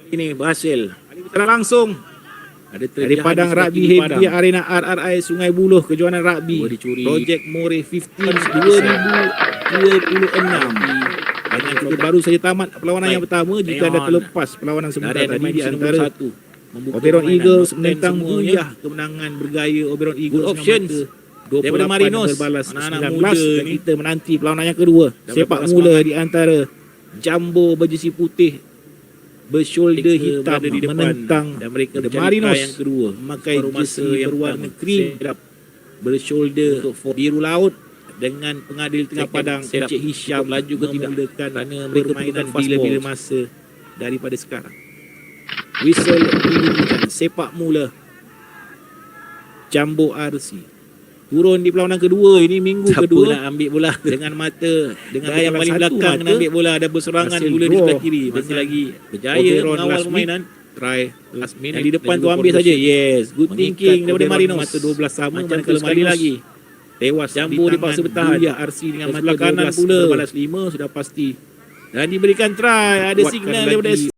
Ini berhasil. Secara langsung dari Padang Rugby Heavy Arena RRI Sungai Buloh, kejohanan rugby Projek More 15 2026. Dengan kita baru saja tamat perlawanan yang pertama. Jika anda terlepas perlawanan sebentar tadi di antara Oberon Eagles menentang Buyah, kemenangan bergaya Oberon Eagles options daripada Marinos berbalas anak-anak muda, dan kita menanti perlawanan yang kedua. Sepak mula di antara Jambo berjersey putih bershoulder hitam di depan, menentang dan mereka The mencari Marinos yang kedua memakai jersey yang berwarna pertama. krim bershoulder biru laut dengan pengadil tengah padang Encik Hisham laju ke tidak, memulakan kerana mereka permainan perlukan fast bila-bila ball. masa daripada sekarang. Whistle dibunyikan. Sepak mula Jambo RC turun di perlawanan kedua. Ini minggu Siapa kedua nak ambil bola dengan mata dengan yang paling belakang nak ambil bola, ada berserangan hasil bola di draw sebelah kiri. Masih dengan lagi berjaya Oberon mengawal last permainan. try last minute Yang di depan dan tu juga ambil saja. conversion. Yes, good Mengikat thinking daripada Oberon Marinos. mata 12 sama Macam manakala tu sekali Marinos lagi. tewas Jambu di dipaksa tangan bertahan. Buyah RC dengan Dan mata sebelah kanan 12 pula. berbalas 5 sudah pasti Dan diberikan try. Ada kuatkan signal lagi daripada